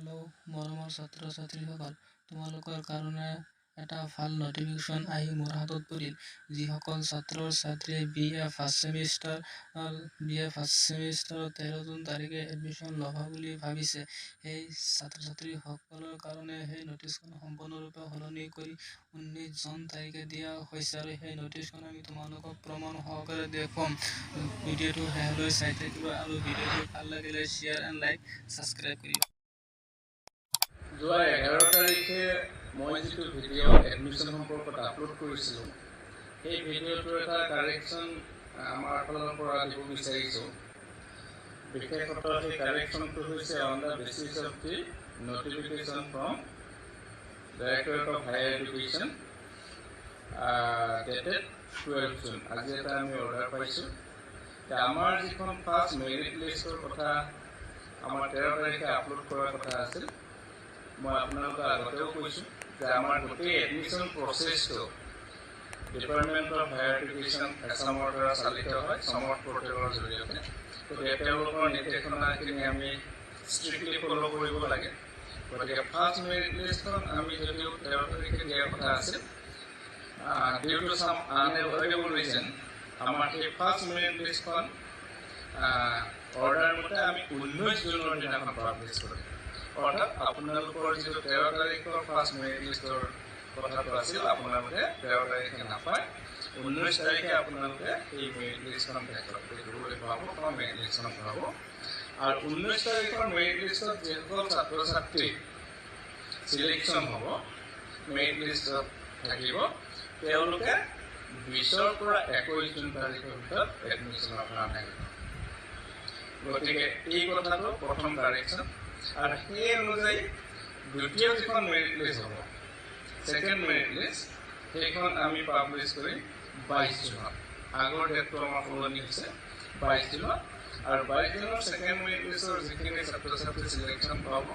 Hello' মৰমৰ ছাত্ৰ ছাত্ৰীসকল, তোমালোকৰ কাৰণে এটা ভাল নটিফিকেশ্যন আহি মোৰ হাতত পৰিল। যিসকল ছাত্ৰ ছাত্ৰীয়ে BA ফাৰ্ষ্ট ছেমিষ্টাৰত 13 জুন তাৰিখে এডমিশ্যন ল'ব বুলি ভাবিছে, সেই ছাত্ৰ ছাত্ৰীসকলৰ কাৰণে সেই নটিচখন সম্পূৰ্ণৰূপে সলনি কৰি 19 জুন তাৰিখে দিয়া হৈছে আৰু সেই নটিচখন আমি তোমালোকক প্ৰমাণ সহকাৰে দেখুৱাম। ভিডিঅ'টো শেষলৈ চাই থাকিবা আৰু ভিডিঅ'টো ভাল লাগিলে শ্বেয়াৰ এণ্ড লাইক ছাবস্ক্ৰাইব কৰিবা। যোৱা 11 তাৰিখে মই যিটো ভিডিঅ' এডমিশ্যন সম্পৰ্কত আপলোড কৰিছিলোঁ, সেই ভিডিঅ'টোৰ এটা কাৰেকশ্যন আমাৰ ফালৰ পৰা দিব বিচাৰিছোঁ। বিশেষতঃ সেই কাৰেকশ্যনটো হৈছে on the basis of the notification from directorate of higher education dated 12 June. আজি এটা আমি অৰ্ডাৰ পাইছোঁ। আমাৰ যিখন ফাৰ্ষ্ট মেৰিট লিষ্টৰ কথা আমাৰ 13 তাৰিখে আপলোড কৰাৰ কথা আছিল, মই আপোনালোকক আগতেও কৈছোঁ যে আমাৰ গোটেই এডমিশ্যন প্ৰচেছটো ডিপাৰ্টমেণ্ট অফ হায়াৰ এডুকেশ্যন এছামৰ দ্বাৰা চালিত হয় সমৰ্থ পৰ্টেলৰ জৰিয়তে। গতিকে তেওঁলোকৰ নিৰ্দেশনাখিনি আমি ষ্ট্ৰিক্টলি ফ'ল' কৰিব লাগে। গতিকে ফাৰ্ষ্ট মেৰিট লিষ্টখন আমি যদিও 13 তাৰিখে দিয়াৰ কথা আছিল, ডিউ টু চাম আনএভইডেবল ৰিজন আমাৰ সেই ফাৰ্ষ্ট মেৰিট লিষ্টখন অৰ্ডাৰ মতে আমি 19 জুনৰ দিনাখন পাব্লিছ কৰিম। অৰ্থাৎ আপোনালোকৰ যিটো 13 তাৰিখৰ ফাৰ্ষ্ট মেৰিট লিষ্টৰ কথাটো আছিল, আপোনালোকে 13 তাৰিখে নাপায়, 19 তাৰিখে আপোনালোকে এই মেৰিট লিষ্টখন দেখিবলৈ পাব বা মেৰিট লিষ্টখন পাব। আৰু 19 তাৰিখৰ মেৰিট লিষ্টত যিসকল ছাত্ৰ ছাত্ৰী ছিলেকশ্যন হ'ব, মেৰিট লিষ্টত থাকিব, তেওঁলোকে 20ৰ পৰা 21 জুন তাৰিখৰ ভিতৰত এডমিশ্যনৰ কাৰণে আহিব। গতিকে এই কথাটো প্ৰথম কাৰেকশ্যন। আৰু সেই অনুযায়ী দ্বিতীয় যিখন মেৰিট লিষ্ট হ'ব, ছেকেণ্ড মেৰিট লিষ্ট, সেইখন আমি পাব্লিছ কৰিম 22 জুনত। আগৰ ডেটটো আমাৰ সলনি হৈছে 22 জুনত। আৰু 22 জুনৰ ছেকেণ্ড মেৰিট লিষ্টৰ যিখিনি ছাত্ৰ ছাত্ৰী ছিলেকশ্যন পাব,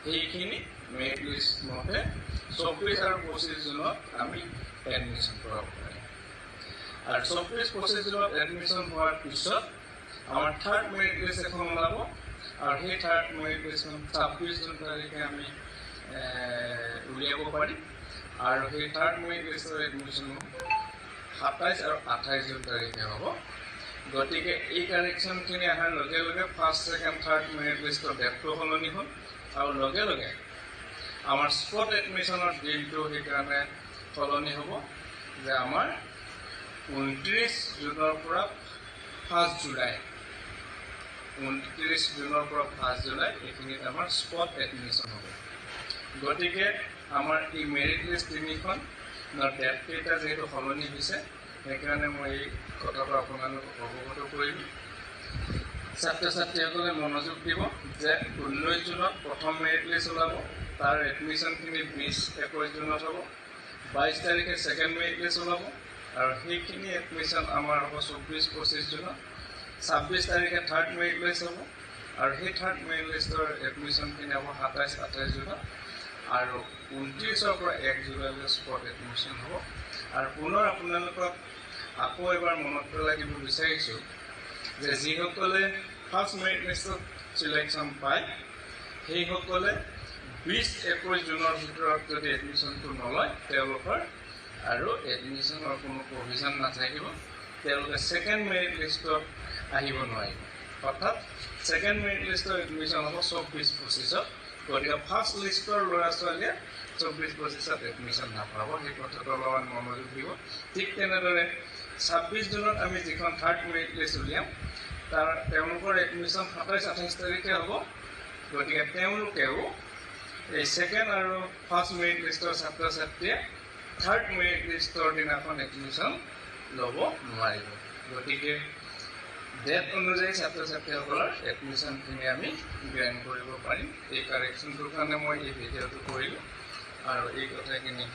সেইখিনি মেৰিট লিষ্ট মতে 24 আৰু 25 জুনত আমি এডমিশ্যন কৰাব পাৰিম। আৰু 24-25 জুনত এডমিশ্যন হোৱাৰ পিছত আমাৰ থাৰ্ড মেৰিট লিষ্ট এখন ওলাব। আৰু সেই থাৰ্ড মেৰিট লিষ্টখন 26 জুন তাৰিখে আমি উলিয়াব পাৰিম। আৰু সেই থাৰ্ড মেৰিট লিষ্টৰ এডমিশ্যন 27 আৰু 28 জুন তাৰিখে হ'ব। গতিকে এই কাৰেকশ্যনখিনি অহাৰ লগে লগে ফাৰ্ষ্ট ছেকেণ্ড থাৰ্ড মেৰিট লিষ্টৰ ডেটটো সলনি হ'ল আৰু লগে লগে আমাৰ স্পট এডমিশ্যনৰ দিনটো সেইকাৰণে সলনি হ'ব যে আমাৰ 29 জুনৰ পৰা 1 জুলাই 29 জুনৰ পৰা 1 জুলাই এইখিনিত আমাৰ স্পট এডমিশ্যন হ'ব। গতিকে আমাৰ এই মেৰিট লিষ্ট তিনিখন ডেটকেইটা যিহেতু সলনি হৈছে, সেইকাৰণে মই এই কথাটো আপোনালোকক অৱগত কৰিলোঁ। ছাত্ৰ ছাত্ৰীসকলে মনোযোগ দিব যে 19 জুনত প্ৰথম মেৰিট লিষ্ট ওলাব, তাৰ এডমিশ্যনখিনি 20-21 জুনত হ'ব। 22 তাৰিখে ছেকেণ্ড মেৰিট লিষ্ট ওলাব আৰু সেইখিনি এডমিশ্যন আমাৰ হ'ব 24-25 জুনত। 26 তাৰিখে থাৰ্ড মেৰিট লিষ্ট হ'ব আৰু সেই থাৰ্ড মেৰিট লিষ্টৰ এডমিশ্যনখিনি হ'ব 27-28 জুনত। আৰু 29-ৰ পৰা 1 জুলাইলৈ স্পট এডমিশ্যন হ'ব। আৰু পুনৰ আপোনালোকক আকৌ এবাৰ মনত পেলাই দিব বিচাৰিছোঁ যে যিসকলে ফাৰ্ষ্ট মেৰিট লিষ্টত ছিলেকশ্যন পায়, সেইসকলে 20-21 জুনৰ ভিতৰত যদি এডমিশ্যনটো নলয়, তেওঁলোকৰ আৰু এডমিশ্যনৰ কোনো প্ৰভিজন নাথাকিব। তেওঁলোকে ছেকেণ্ড মেৰিট লিষ্টত আহিব নোৱাৰিব। অৰ্থাৎ ছেকেণ্ড মেৰিট লিষ্টৰ এডমিশ্যন হ'ব 24-25-ত। গতিকে ফাৰ্ষ্ট লিষ্টৰ ল'ৰা ছোৱালীয়ে 24-25-ত এডমিশ্যন নাপাব। সেই কথাটো অলপমান মনোযোগ দিব। ঠিক তেনেদৰে 26 জুনত আমি যিখন থাৰ্ড মেৰিট লিষ্ট উলিয়াম, তেওঁলোকৰ এডমিশ্যন 27-28 তাৰিখে হ'ব। গতিকে তেওঁলোকেও এই ছেকেণ্ড আৰু ফাৰ্ষ্ট মেৰিট লিষ্টৰ ছাত্ৰ ছাত্ৰীয়ে থাৰ্ড মেৰিট লিষ্টৰ দিনাখন এডমিশ্যন ল'ব নোৱাৰিব। গতিকে ডেট অনুযায়ী ছাত্ৰ ছাত্ৰীসকলৰ এডমিশ্যনখিনি আমি গ্ৰেণ্ট কৰিব পাৰিম। এই কাৰেকশ্যনটোৰ কাৰণে মই এই ভিডিঅ'টো কৰিলোঁ আৰু এই কথাখিনি